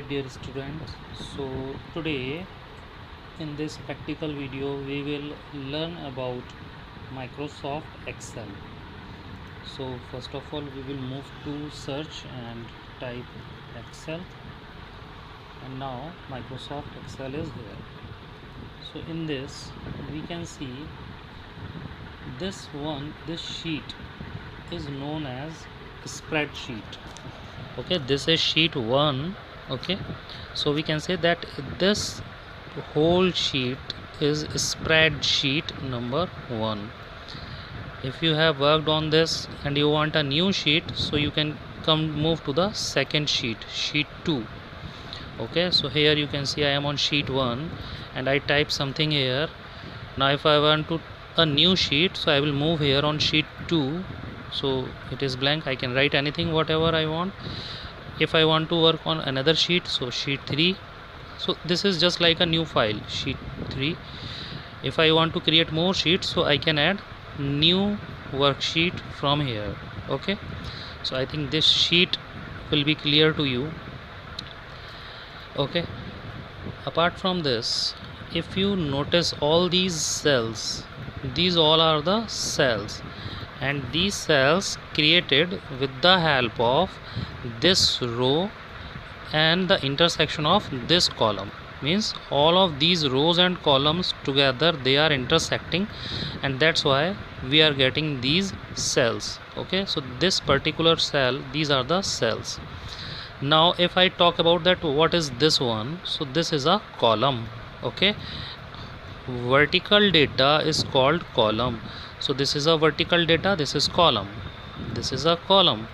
dear students. So today in this practical video we will learn about Microsoft Excel. So first of all we will move to search and type Excel, and now Microsoft Excel is here. So in this we can see this sheet is known as spreadsheet. Okay, this is sheet 1. Okay, so we can say that this whole sheet is spreadsheet number 1. If you have worked on this and you want a new sheet, so you can move to the second sheet, sheet 2. Okay, so here you can see I am on sheet 1 and I type something here. Now if I want to a new sheet, so I will move here on sheet 2. So it is blank, I can write anything whatever I want. If I want to work on another sheet, so sheet 3. So this is just like a new file, sheet 3. If I want to create more sheets, so I can add new worksheet from here. Okay, so I think this sheet will be clear to you. Okay, apart from this, if you notice all these cells, these all are the cells, and these cells created with the help of this row and the intersection of this column. Means all of these rows and columns together, they are intersecting, and that's why we are getting these cells. Okay, so this particular cell, these are the cells. Now if I talk about that, what is this one? So this is a column. Okay, vertical data is called column. So this is a vertical data, this is column, this is a column.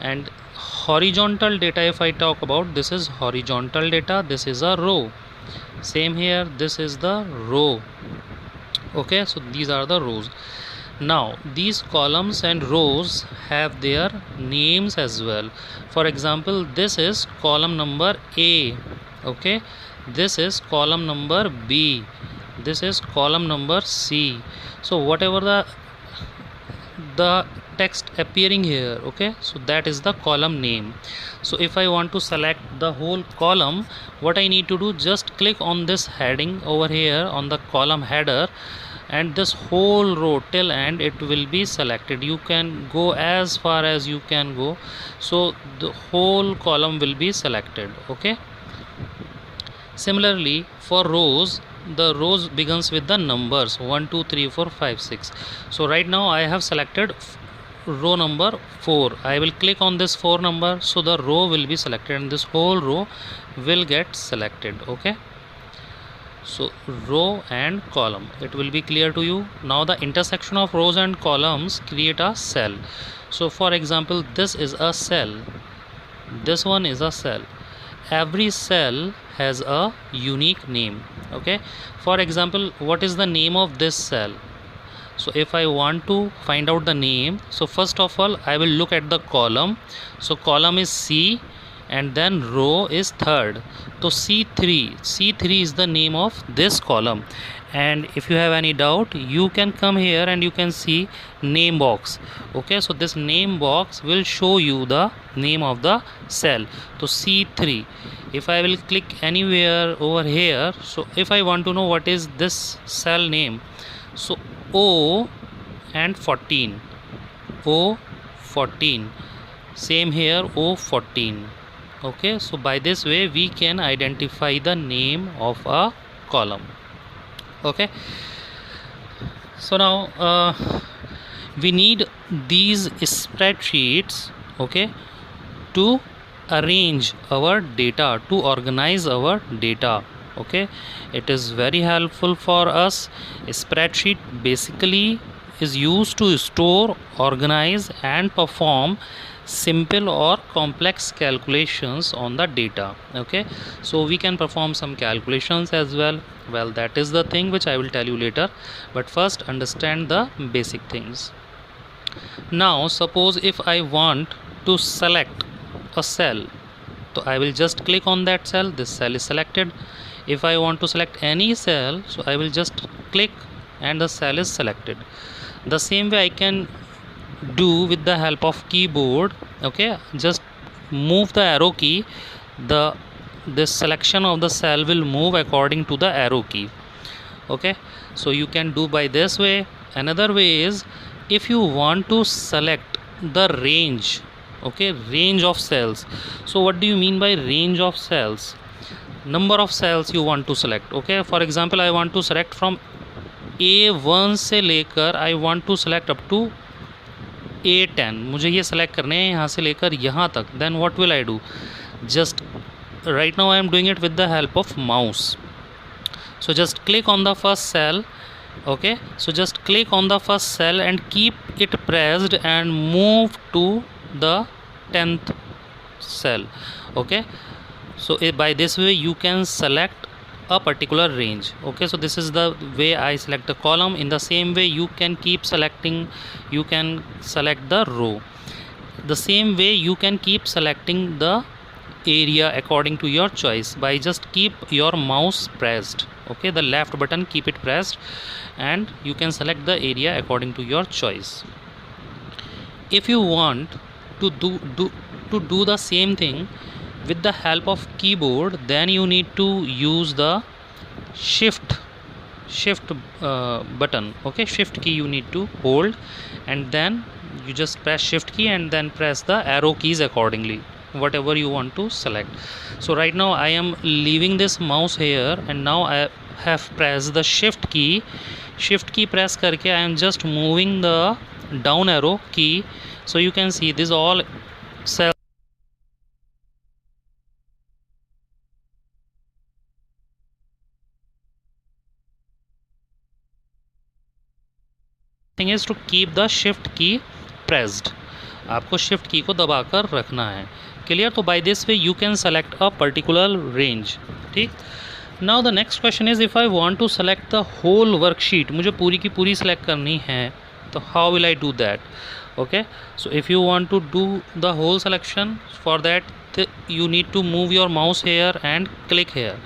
And horizontal data, if I talk about, this is horizontal data, this is a row. Same here, this is the row. Okay, so these are the rows. Now these columns and rows have their names as well. For example, this is column number A. Okay, this is column number B, this is column number C. So whatever the text appearing here, okay, so that is the column name. So if I want to select the whole column, what I need to do, just click on this heading over here on the column header, and this whole row till end it will be selected. You can go as far as you can go, so the whole column will be selected. Okay, similarly for rows, the rows begins with the numbers 1 2 3 4 5 6. So right now I have selected row number 4. I will click on this 4 number, so the row will be selected and this whole row will get selected. Okay, so row and column, it will be clear to you. Now the intersection of rows and columns create a cell. So for example, this is a cell, this one is a cell. Every cell has a unique name. Okay, for example, what is the name of this cell? So if I want to find out the name, so first of all I will look at the column. So column is C and then row is third. So C3 is the name of this column. And if you have any doubt, you can come here and you can see name box. Okay, so this name box will show you the name of the cell. So C3, if I will click anywhere over here, so if I want to know what is this cell name, so O and 14, O14, same here O14. Okay, so by this way we can identify the name of a column. Okay, so now we need these spreadsheets, okay, to arrange our data, to organize our data. Okay, it is very helpful for us. A spreadsheet basically is used to store, organize and perform simple or complex calculations on the data. Okay, so we can perform some calculations as well. Well, that is the thing which I will tell you later, but first understand the basic things. Now suppose if I want to select a cell, so I will just click on that cell, this cell is selected. If I want to select any cell, so I will just click and the cell is selected. The same way I can do with the help of keyboard. Okay, just move the arrow key, the this selection of the cell will move according to the arrow key. Okay, so you can do by this way. Another way is, if you want to select the range, okay, range of cells. So what do you mean by range of cells? Number of cells you want to select. Okay, for example, I want to select from A1 से लेकर I want to select up to A10. मुझे ये select करने हैं यहाँ से लेकर यहाँ तक. Then what will I do? Just right now I am doing it with the help of mouse. So just click on the first cell. Okay, so just click on the first cell and keep it pressed and move to the 10th cell. Okay, so by this way you can select a particular range. Okay, so this is the way I select the column. In the same way you can keep selecting, you can select the row. The same way you can keep selecting the area according to your choice by just keep your mouse pressed. Okay, the left button, keep it pressed, and you can select the area according to your choice. If you want to do the same thing with the help of keyboard, then you need to use the shift button. Okay, shift key you need to hold, and then you just press shift key and then press the arrow keys accordingly, whatever you want to select. So right now I am leaving this mouse here, and now I have pressed the shift key press करके I am just moving the down arrow key. So you can see this all cells thing is to keep the shift key pressed. आपको shift key को दबाकर रखना है. Clear? तो by this way you can select a particular range. ठीक. Now the next question is, if I want to select the whole worksheet, मुझे पूरी की पूरी select करनी है, तो how will I do that? Okay, so if you want to do the whole selection, for that you need to move your mouse here and click here.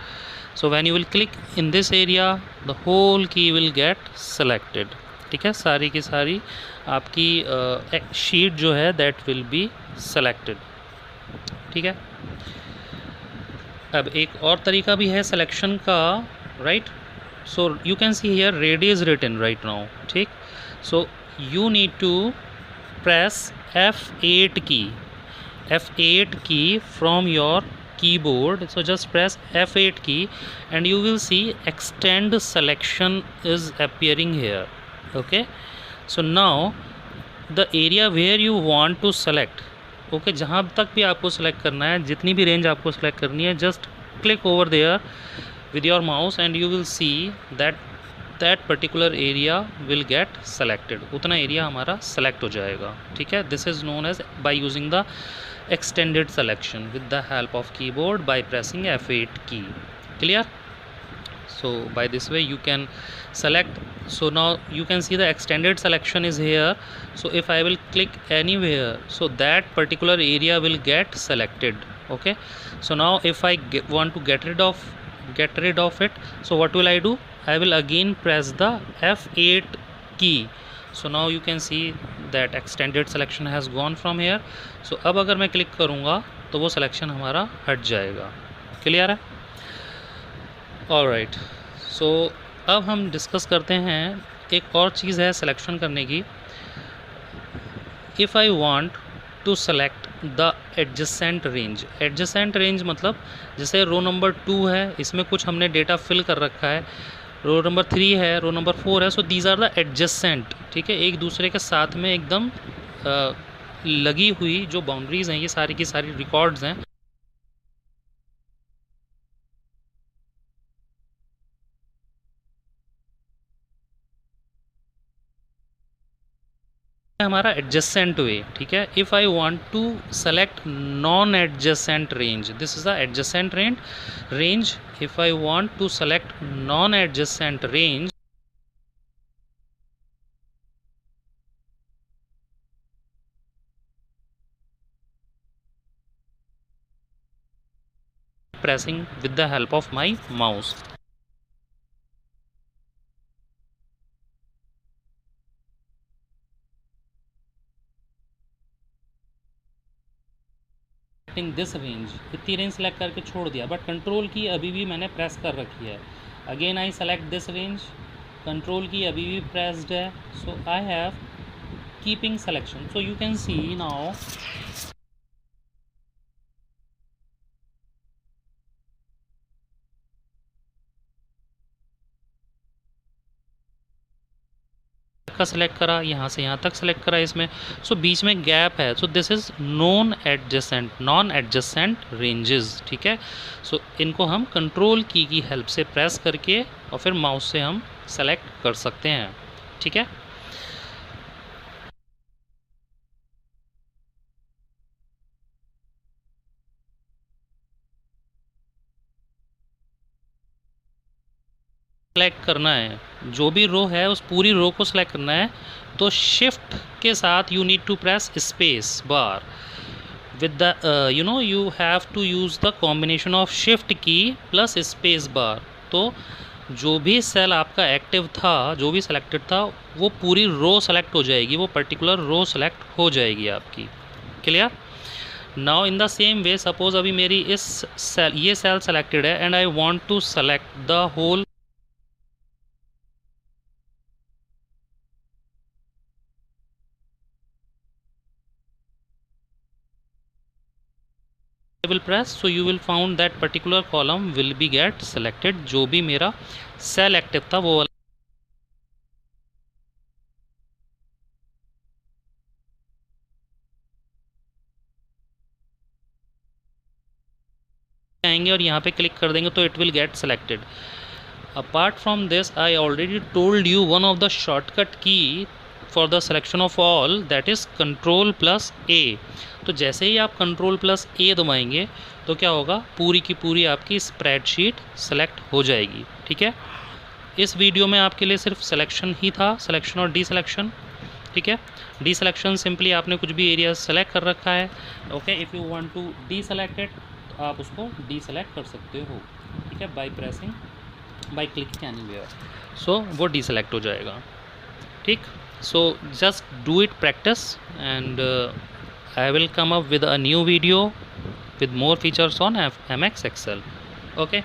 So when you will click in this area, the whole key will get selected. ठीक है, सारी की सारी आपकी sheet जो है that will be selected. ठीक है. अब एक और तरीका भी है सिलेक्शन का, right. So you can see here ready is written right now. ठीक. So you need to press F8 key from your keyboard. So just press F8 key and you will see extend selection is appearing here. Okay, so now the area where you want to select, okay, जहाँ तक भी आपको select करना है, जितनी भी range आपको select करनी है, just click over there with your mouse and you will see that particular area will get selected. उतना एरिया हमारा सेलेक्ट हो जाएगा. ठीक है, this is known as by using the extended selection with the help of keyboard by pressing F8 key. Clear? So by this way you can select. So now you can see the extended selection is here. So if I will click anywhere, so that particular area will get selected. Okay, so now if I want to get rid of it, so what will I do? I will again press the F8 key. So now you can see that extended selection has gone from here. So अब अगर मैं click करूँगा तो वो selection हमारा हट जाएगा. Clear है? ऑलराइट. सो अब हम डिस्कस करते हैं एक और चीज़ है सिलेक्शन करने की. If I want to select the adjacent range मतलब जैसे रो नंबर 2 है, इसमें कुछ हमने डेटा फिल कर रखा है, रो नंबर 3 है, रो नंबर 4 है. So these are the adjacent. ठीक है, एक दूसरे के साथ में एकदम लगी हुई जो बाउंड्रीज़ हैं, ये सारी की सारी रिकॉर्ड्स हैं. हमारा एडजेसेंट वे. ठीक है, if I want to select non adjacent range, this is the adjacent range. If I want to select non adjacent range, pressing with the help of my mouse. Selecting this range, इतनी range select करके छोड़ दिया, but control key अभी भी मैंने press कर रखी है. Again I select this range, control key अभी भी प्रेस्ड है. So I have keeping selection. So you can see now का सेलेक्ट करा, यहाँ से यहाँ तक सेलेक्ट करा इसमें. सो बीच में गैप है. So this is non adjacent ranges. ठीक है. सो इनको हम कंट्रोल की हेल्प से प्रेस करके और फिर माउस से हम सेलेक्ट कर सकते हैं. ठीक है. सेलेक्ट करना है, जो भी रो है उस पूरी रो को सेलेक्ट करना है. तो शिफ्ट के साथ you need to press space bar with the you have to use the combination of shift की प्लस स्पेस बार. तो जो भी सेल आपका एक्टिव था, जो भी सेलेक्टेड था, वो पूरी रो सेलेक्ट हो जाएगी, वो पर्टिकुलर रो सेलेक्ट हो जाएगी आपकी. Clear. Now in the same way suppose अभी मेरी इस सेल, ये सेल सेलेक्टेड है and I want to select the whole will press, so you will found that particular column will be get selected. जो भी मेरा सेल एक्टिव था वो वाला आएंगे और यहाँ पे क्लिक कर देंगे तो it will get selected. Apart from this I already told you one of the shortcut key for the selection of all, that is control plus A. तो जैसे ही आप कंट्रोल प्लस ए दबाएंगे तो क्या होगा, पूरी की पूरी आपकी स्प्रेडशीट सेलेक्ट हो जाएगी. ठीक है. इस वीडियो में आपके लिए सिर्फ सिलेक्शन ही था, सिलेक्शन और डी सिलेक्शन. ठीक है. डी सिलेक्शन सिंपली आपने कुछ भी एरिया सेलेक्ट कर रखा है. Okay. If you want to deselect it तो आप उसको डी सेलेक्ट कर सकते हो. ठीक है. By pressing, by clicking anywhere. So वो डी सेलेक्ट हो जाएगा. ठीक. So just do it, practice, and I will come up with a new video with more features on MX Excel. Okay.